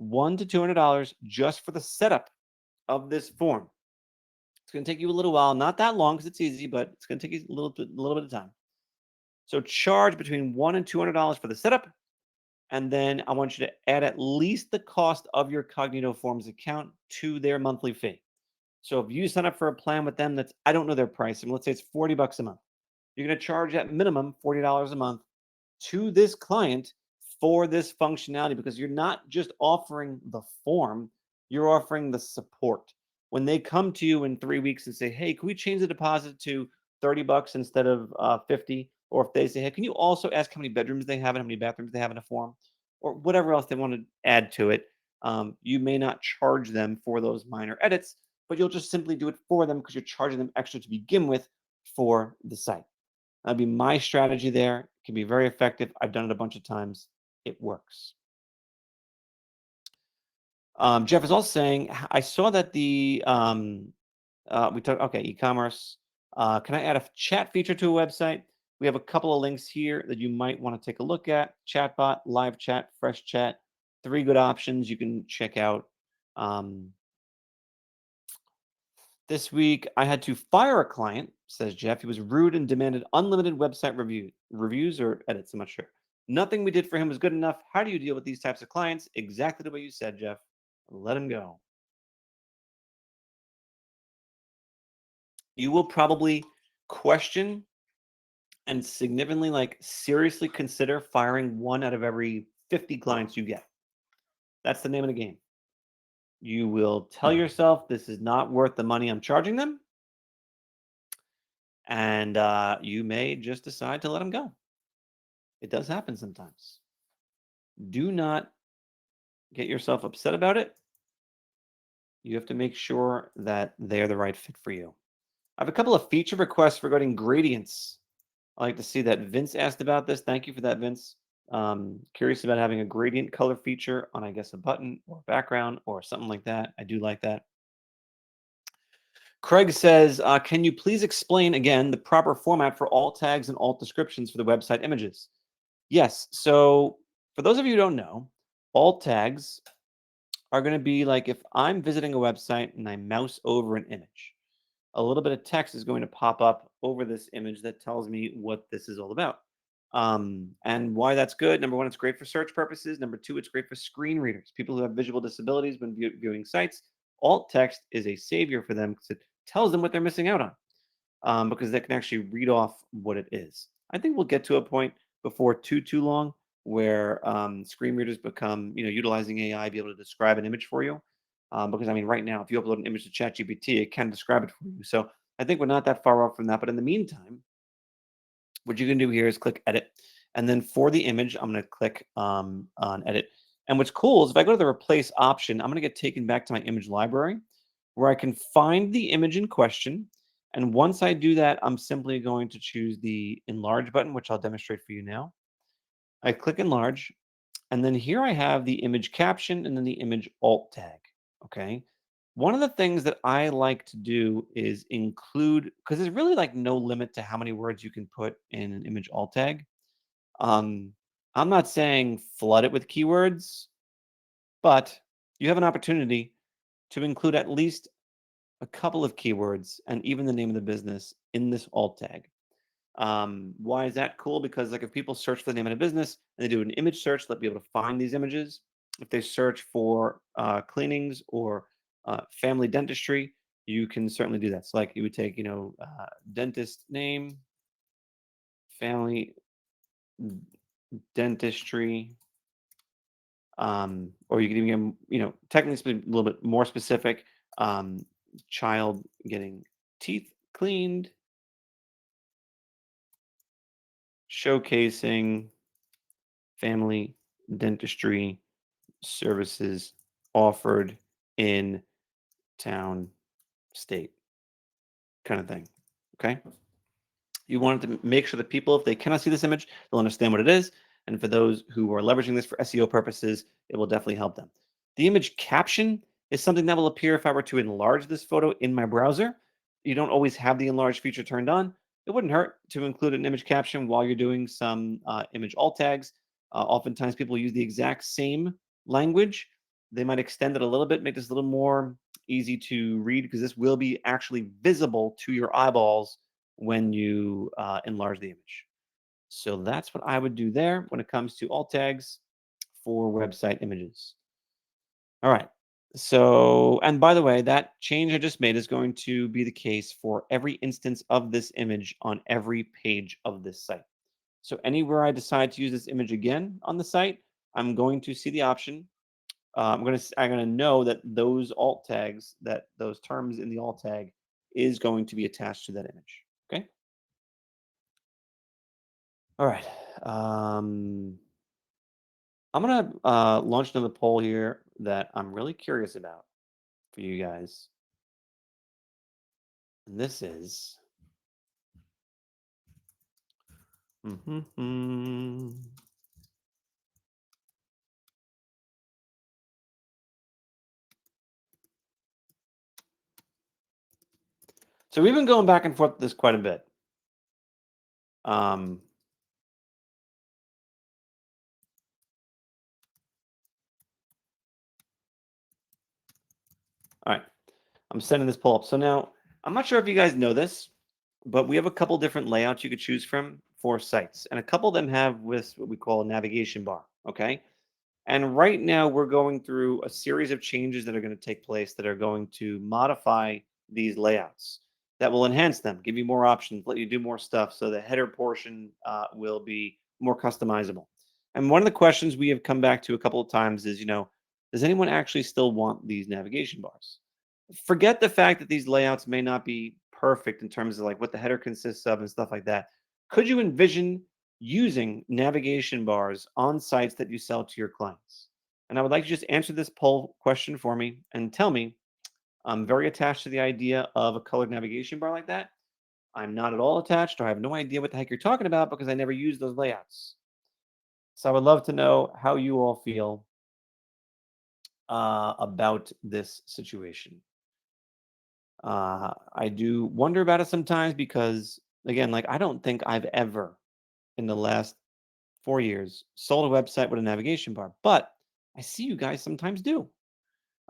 $100 to $200 just for the setup of this form. It's going to take you a little while, not that long because it's easy, but it's going to take you a little bit of time. So charge between $100 and $200 for the setup, and then I want you to add at least the cost of your Cognito Forms account to their monthly fee. So if you sign up for a plan with them that's, I don't know their pricing, let's say it's 40 bucks a month. You're going to charge at minimum $40 a month to this client for this functionality because you're not just offering the form, you're offering the support. When they come to you in 3 weeks and say, hey, can we change the deposit to 30 bucks instead of 50? Or if they say, hey, can you also ask how many bedrooms they have and how many bathrooms they have in a form? Or whatever else they want to add to it, you may not charge them for those minor edits, but you'll just simply do it for them because you're charging them extra to begin with for the site. That'd be my strategy there. It can be very effective. I've done it a bunch of times. It works. Jeff is also saying, I saw that we talked, okay, e-commerce. Can I add a chat feature to a website? We have a couple of links here that you might want to take a look at. Chatbot, live chat, fresh chat. 3 good options you can check out. This week, I had to fire a client, says Jeff. He was rude and demanded unlimited website reviews or edits. I'm not sure. Nothing we did for him was good enough. How do you deal with these types of clients? Exactly the way you said, Jeff. Let him go. You will probably question and significantly, like, seriously consider firing 1 out of every 50 clients you get. That's the name of the game. You will tell yourself this is not worth the money I'm charging them, and you may just decide to let them go. It does happen sometimes. Do not get yourself upset about it. You have to make sure that they're the right fit for you. I have a couple of feature requests regarding gradients. I like to see that Vince asked about this. Thank you for that, Vince. Curious about having a gradient color feature on, I guess, a button or background or something like that. I do like that. Craig says, can you please explain again the proper format for alt tags and alt descriptions for the website images? Yes. So for those of you who don't know, alt tags are going to be like if I'm visiting a website and I mouse over an image, a little bit of text is going to pop up over this image that tells me what this is all about. And why that's good. Number one, it's great for search purposes. Number two, it's great for screen readers, people who have visual disabilities when viewing sites. Alt text is a savior for them because it tells them what they're missing out on, because they can actually read off what it is. I think we'll get to a point before too long where screen readers become, utilizing AI, be able to describe an image for you. Because I mean, right now, if you upload an image to ChatGPT, it can describe it for you. So I think we're not that far off from that. But in the meantime, what you can do here is click edit. And then for the image, I'm going to click on edit. And what's cool is if I go to the replace option, I'm going to get taken back to my image library where I can find the image in question. And once I do that, I'm simply going to choose the enlarge button, which I'll demonstrate for you now. I click enlarge, and then here I have the image caption and then the image alt tag. Okay. One of the things that I like to do is include, because there's really like no limit to how many words you can put in an image alt tag. Um, I'm not saying flood it with keywords, but you have an opportunity to include at least a couple of keywords and even the name of the business in this alt tag. Why is that cool? Because like if people search for the name of the business and they do an image search, they'll be able to find these images. If they search for cleanings or family dentistry, you can certainly do that. So like you would take, dentist name, family dentistry, or you can even get, technically a little bit more specific, child getting teeth cleaned, showcasing family dentistry services offered in town, state, kind of thing. Okay. You want to make sure that people, if they cannot see this image, they'll understand what it is. And for those who are leveraging this for SEO purposes, it will definitely help them. The image caption is something that will appear if I were to enlarge this photo in my browser. You don't always have the enlarge feature turned on. It wouldn't hurt to include an image caption while you're doing some image alt tags. Oftentimes, people use the exact same language. They might extend it a little bit, make this a little more easy to read because this will be actually visible to your eyeballs when you enlarge the image. So that's what I would do there when it comes to alt tags for website images. All right. So, and by the way, that change I just made is going to be the case for every instance of this image on every page of this site. So anywhere I decide to use this image again on the site, I'm going to see the option. I'm gonna know that those alt tags, that those terms in the alt tag, is going to be attached to that image. Okay. All right. I'm gonna launch another poll here that I'm really curious about for you guys. And this is mhm. So we've been going back and forth with this quite a bit. Um, all right. I'm sending this poll up. So now I'm not sure if you guys know this, but we have a couple different layouts you could choose from for sites, and a couple of them have with what we call a navigation bar. Okay. And right now, we're going through a series of changes that are going to take place that are going to modify these layouts, that will enhance them, give you more options, let you do more stuff. So the header portion will be more customizable. And one of the questions we have come back to a couple of times is, does anyone actually still want these navigation bars? Forget the fact that these layouts may not be perfect in terms of like what the header consists of and stuff like that. Could you envision using navigation bars on sites that you sell to your clients? And I would like you to just answer this poll question for me and tell me. I'm very attached to the idea of a colored navigation bar like that. I'm not at all attached, or I have no idea what the heck you're talking about because I never use those layouts. So I would love to know how you all feel about this situation. I do wonder about it sometimes because, again, like I don't think I've ever in the last 4 years sold a website with a navigation bar, but I see you guys sometimes do.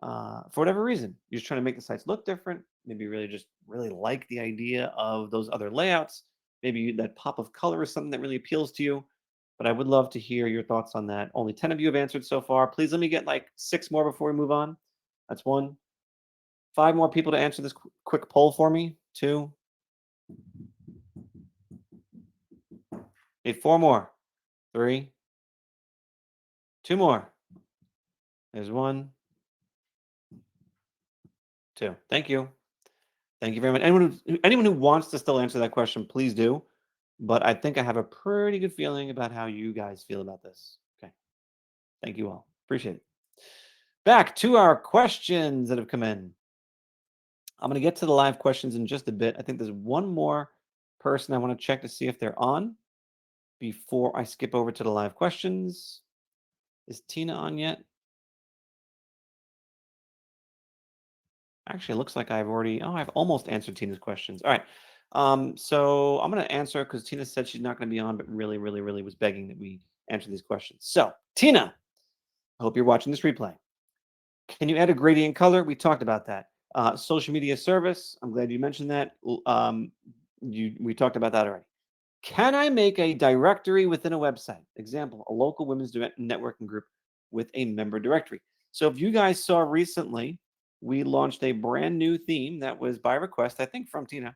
For whatever reason, you're just trying to make the sites look different. Maybe you really just really like the idea of those other layouts. Maybe that pop of color is something that really appeals to you. But I would love to hear your thoughts on that. Only 10 of you have answered so far. Please let me get like 6 more before we move on. That's one. 5 more people to answer this quick poll for me. 2. Need 4 more. 3. 2 more. There's 1, 2. Thank you. Thank you very much. Anyone who wants to still answer that question, please do. But I think I have a pretty good feeling about how you guys feel about this. Okay. Thank you all. Appreciate it. Back to our questions that have come in. I'm going to get to the live questions in just a bit. I think there's one more person I want to check to see if they're on before I skip over to the live questions. Is Tina on yet? Actually, it looks like I've almost answered Tina's questions. All right. So I'm going to answer because Tina said she's not going to be on, but really, really, really was begging that we answer these questions. So, Tina, I hope you're watching this replay. Can you add a gradient color? We talked about that. Social media service. I'm glad you mentioned that. We talked about that already. Can I make a directory within a website? Example, a local women's networking group with a member directory. So if you guys saw recently, we launched a brand new theme that was by request, I think from Tina,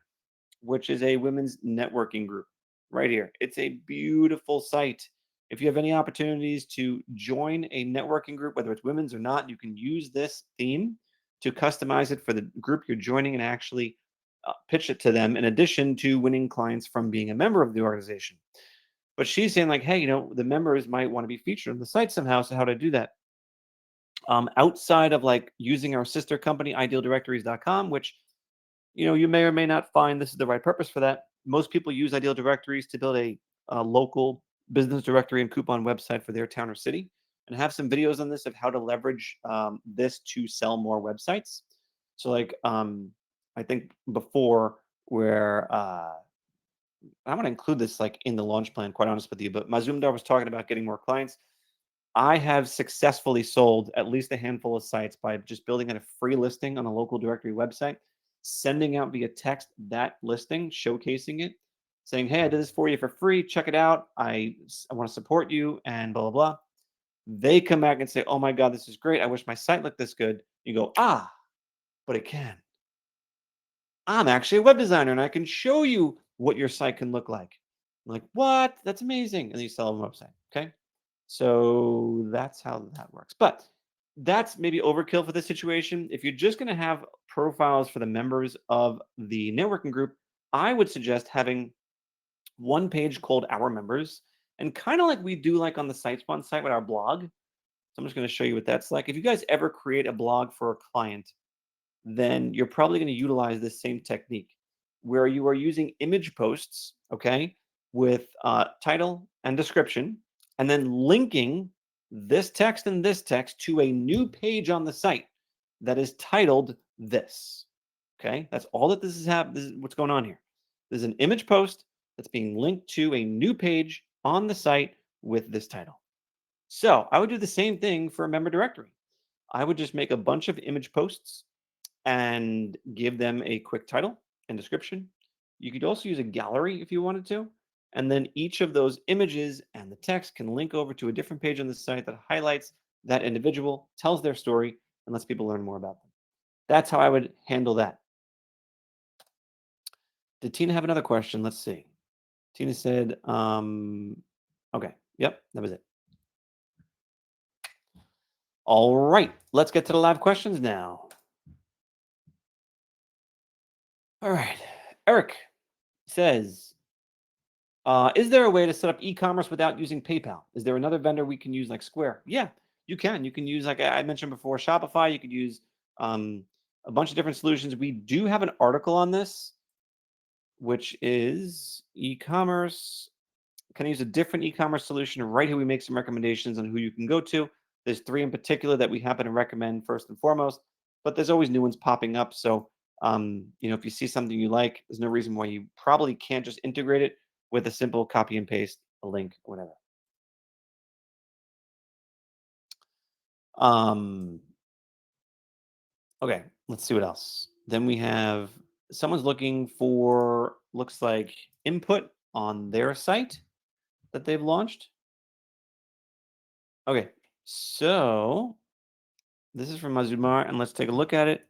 which is a women's networking group right here. It's a beautiful site. If you have any opportunities to join a networking group, whether it's women's or not, you can use this theme to customize it for the group you're joining and actually pitch it to them in addition to winning clients from being a member of the organization. But she's saying, like, hey, the members might want to be featured on the site somehow. So, how to do that? Outside of like using our sister company, idealdirectories.com, which you may or may not find this is the right purpose for that. Most people use Ideal Directories to build a local business directory and coupon website for their town or city, and have some videos on this of how to leverage this to sell more websites. So, like, I think before where I'm going to include this like in the launch plan, quite honest with you, but Mazumdar was talking about getting more clients. I have successfully sold at least a handful of sites by just building out a free listing on a local directory website, sending out via text that listing, showcasing it, saying, hey, I did this for you for free. Check it out. I want to support you and blah, blah, blah. They come back and say, oh my God, this is great. I wish my site looked this good. You go, but it can. I'm actually a web designer and I can show you what your site can look like. I'm like, what? That's amazing. And then you sell them a website. Okay. So that's how that works. But that's maybe overkill for this situation. If you're just going to have profiles for the members of the networking group, I would suggest having one page called Our Members, and kind of like we do like on the SiteSwan site with our blog. So I'm just going to show you what that's like. If you guys ever create a blog for a client, then you're probably going to utilize this same technique where you are using image posts, okay, with title and description, and then linking this text and this text to a new page on the site that is titled this. Okay, that's all that this is what's going on here. There's an image post that's being linked to a new page on the site with this title. So I would do the same thing for a member directory. I would just make a bunch of image posts and give them a quick title and description. You could also use a gallery if you wanted to. And then each of those images and the text can link over to a different page on the site that highlights that individual, tells their story, and lets people learn more about them. That's how I would handle that. Did Tina have another question? Let's see. Tina said, okay, yep, that was it. All right, let's get to the live questions now. All right, Eric says, is there a way to set up e-commerce without using PayPal? Is there another vendor we can use like Square? Yeah, you can. You can use, like I mentioned before, Shopify. You could use a bunch of different solutions. We do have an article on this, which is e-commerce. Can I use a different e-commerce solution? Right here, we make some recommendations on who you can go to. There's 3 in particular that we happen to recommend first and foremost, but there's always new ones popping up. So, if you see something you like, there's no reason why you probably can't just integrate it with a simple copy and paste, a link, or whatever. Okay, let's see what else. Then we have someone's looking for, looks like, input on their site that they've launched. Okay, so this is from Mazumar, and let's take a look at it.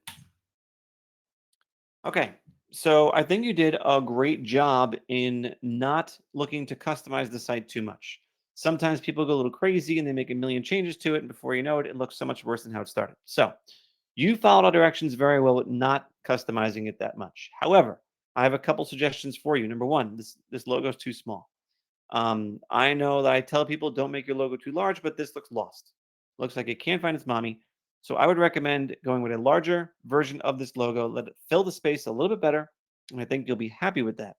Okay, so I think you did a great job in not looking to customize the site too much. Sometimes people go a little crazy and they make a million changes to it, and before you know it, it looks so much worse than how it started. So you followed our directions very well with not customizing it that much. However, I have a couple suggestions for you. Number one, this logo is too small. I know that I tell people don't make your logo too large, but this looks lost. Looks like it can't find its mommy. So I would recommend going with a larger version of this logo. Let it fill the space a little bit better, and I think you'll be happy with that.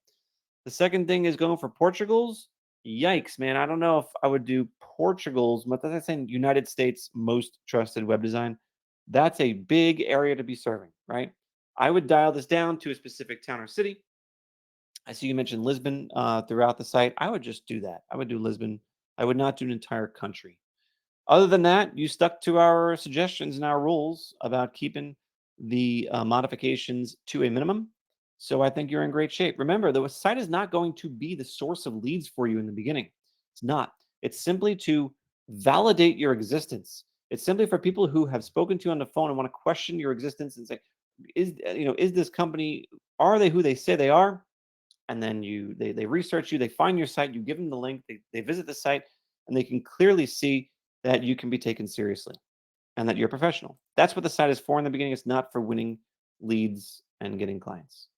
The second thing is going for Portugal's. Yikes, man! I don't know if I would do Portugal's, but that's saying United States most trusted web design. That's a big area to be serving, right? I would dial this down to a specific town or city. I see you mentioned Lisbon throughout the site. I would just do that. I would do Lisbon. I would not do an entire country. Other than that, you stuck to our suggestions and our rules about keeping the modifications to a minimum. So I think you're in great shape. Remember, the site is not going to be the source of leads for you in the beginning. It's not. It's simply to validate your existence. It's simply for people who have spoken to you on the phone and want to question your existence and say, is this company, are they who they say they are? And then they research you, they find your site, you give them the link, they visit the site, and they can clearly see that you can be taken seriously and that you're a professional. That's what the site is for in the beginning. It's not for winning leads and getting clients.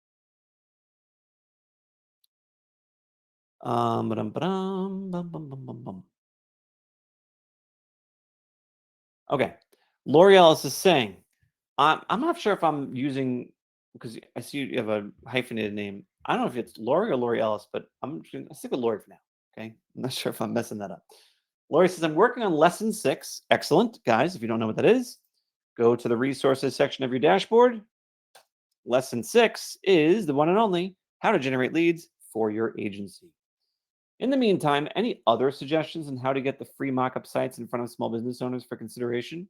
Ba-dum, bum, bum, bum, bum, bum. Okay. L'Oreal is saying, I'm not sure if I'm using, because I see you have a hyphenated name. I don't know if it's Lori or Lori Ellis, but I'll stick with Lori for now. Okay. I'm not sure if I'm messing that up. Lori says, I'm working on lesson 6. Excellent. Guys, if you don't know what that is, go to the resources section of your dashboard. Lesson 6 is the one and only how to generate leads for your agency. In the meantime, any other suggestions on how to get the free mock-up sites in front of small business owners for consideration?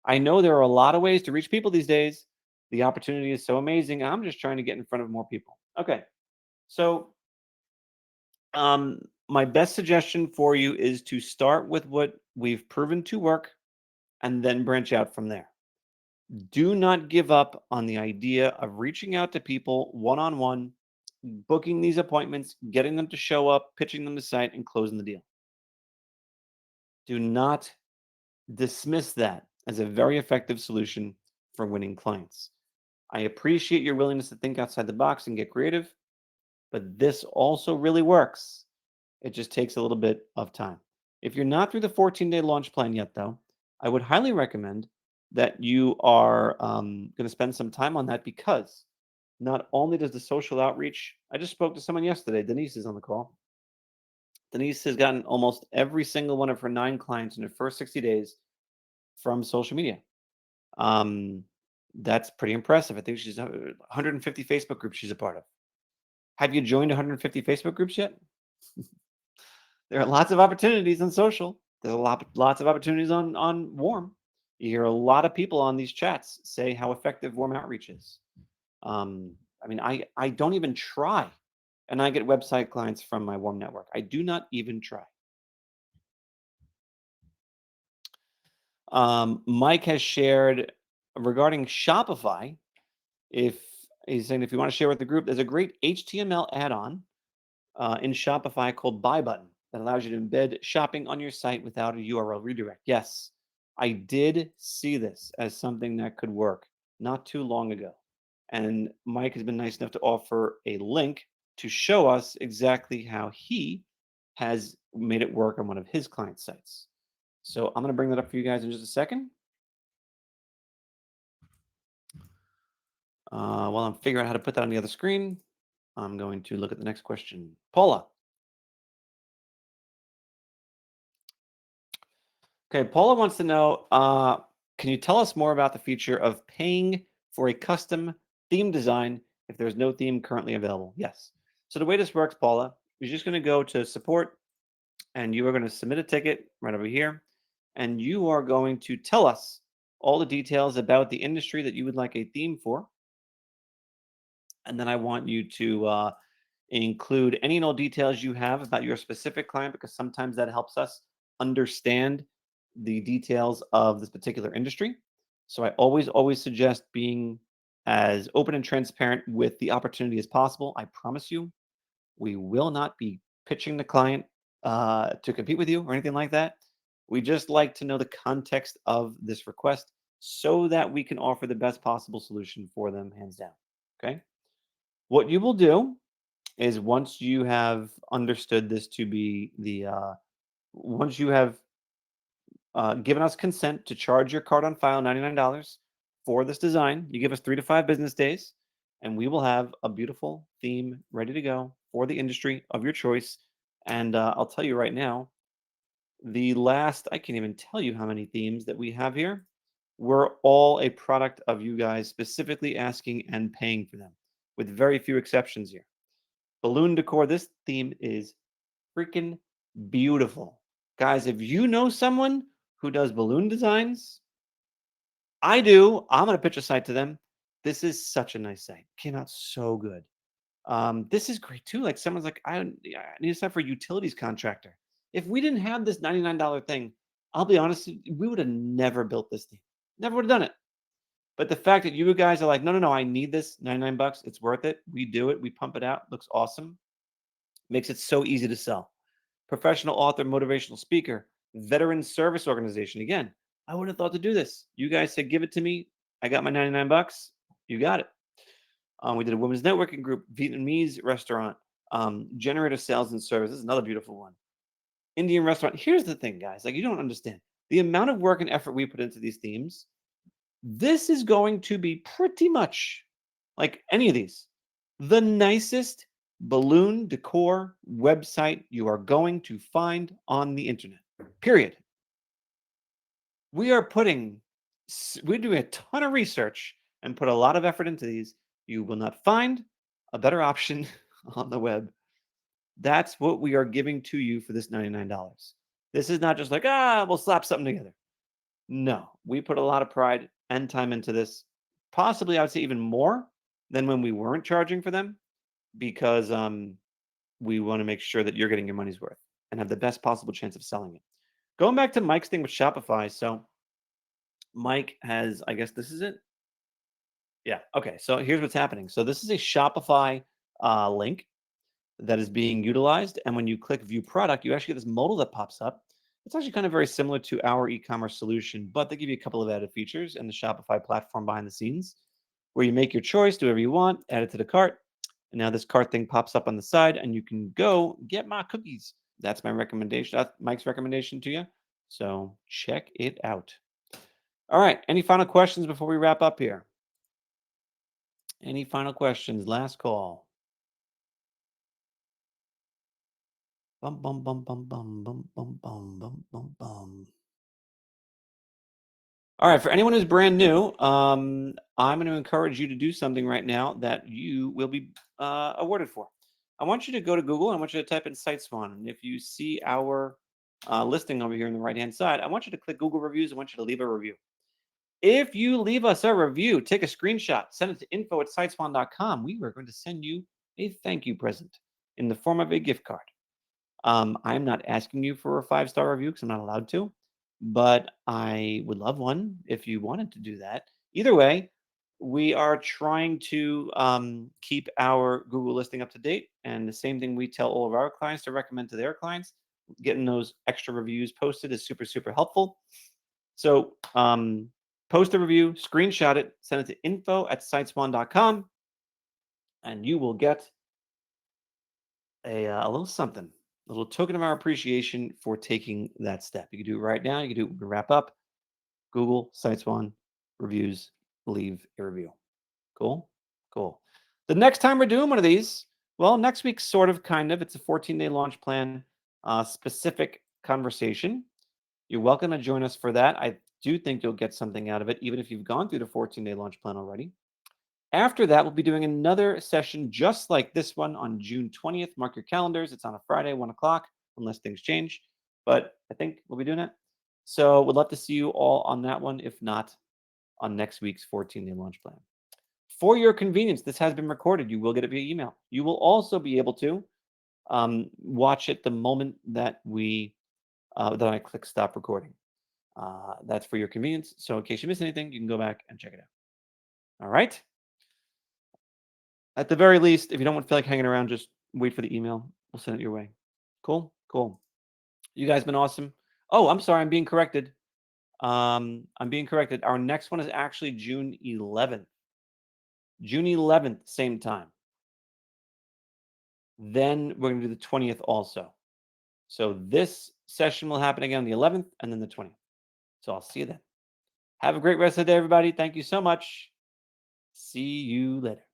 I know there are a lot of ways to reach people these days. The opportunity is so amazing. I'm just trying to get in front of more people. Okay. So, my best suggestion for you is to start with what we've proven to work and then branch out from there. Do not give up on the idea of reaching out to people one on one, booking these appointments, getting them to show up, pitching them the site, and closing the deal. Do not dismiss that as a very effective solution for winning clients. I appreciate your willingness to think outside the box and get creative, but this also really works. It just takes a little bit of time. If you're not through the 14-day launch plan yet, though, I would highly recommend that you are going to spend some time on that, because not only does the social outreach, I just spoke to someone yesterday, Denise is on the call. Denise has gotten almost every single one of her 9 clients in her first 60 days from social media. That's pretty impressive. I think she's 150 Facebook groups she's a part of. Have you joined 150 Facebook groups yet? There are lots of opportunities on social. There's lots of opportunities on warm. You hear a lot of people on these chats say how effective warm outreach is. I mean, I don't even try, and I get website clients from my warm network. I do not even try. Mike has shared regarding Shopify. If he's saying if you want to share with the group, there's a great HTML add-on in Shopify called Buy Button that allows you to embed shopping on your site without a URL redirect. Yes, I did see this as something that could work not too long ago. And Mike has been nice enough to offer a link to show us exactly how he has made it work on one of his client sites. So I'm going to bring that up for you guys in just a second. While I'm figuring out how to put that on the other screen, I'm going to look at the next question. Paula. Okay, Paula wants to know, can you tell us more about the feature of paying for a custom theme design if there's no theme currently available? Yes. So the way this works, Paula, you're just going to go to support, and you are going to submit a ticket right over here, and you are going to tell us all the details about the industry that you would like a theme for. And then I want you to include any and all details you have about your specific client, because sometimes that helps us understand the details of this particular industry. So I always suggest being as open and transparent with the opportunity as possible. I promise you, we will not be pitching the client to compete with you or anything like that. We just like to know the context of this request so that we can offer the best possible solution for them, hands down. Okay. What you will do is once you have understood this to be once you have given us consent to charge your card on file $99 for this design, you give us 3 to 5 business days, and we will have a beautiful theme ready to go for the industry of your choice. And I'll tell you right now, the last, I can't even tell you how many themes that we have here, were all a product of you guys specifically asking and paying for them, with very few exceptions here. Balloon decor, this theme is freaking beautiful. Guys, if you know someone who does balloon designs, I do. I'm going to pitch a site to them. This is such a nice site. Came out so good. This is great too. Like someone's like, I need a site for a utilities contractor. If we didn't have this $99 thing, I'll be honest, we would have never built this thing. Never would have done it. But the fact that you guys are like, no, no, no, I need this, 99 bucks, it's worth it. We do it. We pump it out. Looks awesome. Makes it so easy to sell. Professional author, motivational speaker, veteran service organization. Again, I would have thought to do this. You guys said, give it to me. I got my 99 bucks. You got it. We did a women's networking group, Vietnamese restaurant, generator sales and services, another beautiful one. Indian restaurant. Here's the thing, guys. Like, you don't understand the amount of work and effort we put into these themes. This is going to be pretty much like any of these, the nicest balloon decor website you are going to find on the internet. Period. We are we're doing a ton of research and put a lot of effort into these. You will not find a better option on the web. That's what we are giving to you for this $99. This is not just like, we'll slap something together. No, we put a lot of pride and time into this. Possibly, I would say even more than when we weren't charging for them, because we want to make sure that you're getting your money's worth and have the best possible chance of selling it. Going back to Mike's thing with Shopify. So Mike has, I guess this is it. Yeah. Okay. So here's what's happening. So this is a Shopify link that is being utilized. And when you click view product, you actually get this modal that pops up. It's actually kind of very similar to our e-commerce solution, but they give you a couple of added features in the Shopify platform behind the scenes where you make your choice, do whatever you want, add it to the cart. And now this cart thing pops up on the side and you can go get my cookies. That's my recommendation. That's Mike's recommendation to you. So check it out. All right. Any final questions before we wrap up here? Any final questions? Last call. Bum, bum, bum, bum, bum, bum, bum, bum, bum, bum, bum. All right, for anyone who's brand new, I'm going to encourage you to do something right now that you will be awarded for. I want you to go to Google and I want you to type in SiteSwan. And if you see our listing over here on the right-hand side, I want you to click Google Reviews. I want you to leave a review. If you leave us a review, take a screenshot, send it to info@siteswan.com. We are going to send you a thank you present in the form of a gift card. I'm not asking you for a 5-star review because I'm not allowed to, but I would love one if you wanted to do that. Either way, we are trying to keep our Google listing up to date. And the same thing we tell all of our clients to recommend to their clients. Getting those extra reviews posted is super, super helpful. So post a review, screenshot it, send it to info@siteswan.com, and you will get a little something. A little token of our appreciation for taking that step. You can do it right now. You can do it when we wrap up. Google, SiteSwan, reviews, leave a review. Cool? Cool. The next time we're doing one of these, well, next week, sort of, kind of. It's a 14-day launch plan specific conversation. You're welcome to join us for that. I do think you'll get something out of it, even if you've gone through the 14-day launch plan already. After that, we'll be doing another session just like this one on June 20th. Mark your calendars. It's on a Friday, 1 o'clock, unless things change. But I think we'll be doing it. So we'd love to see you all on that one, if not on next week's 14-day launch plan. For your convenience, this has been recorded. You will get it via email. You will also be able to watch it the moment that that I click stop recording. That's for your convenience. So in case you miss anything, you can go back and check it out. All right. At the very least, if you don't feel like hanging around, just wait for the email. We'll send it your way. Cool? Cool. You guys been awesome. Oh, I'm sorry, I'm being corrected. I'm being corrected. Our next one is actually June 11th. June 11th, same time. Then we're going to do the 20th also. So this session will happen again on the 11th and then the 20th. So I'll see you then. Have a great rest of the day, everybody. Thank you so much. See you later.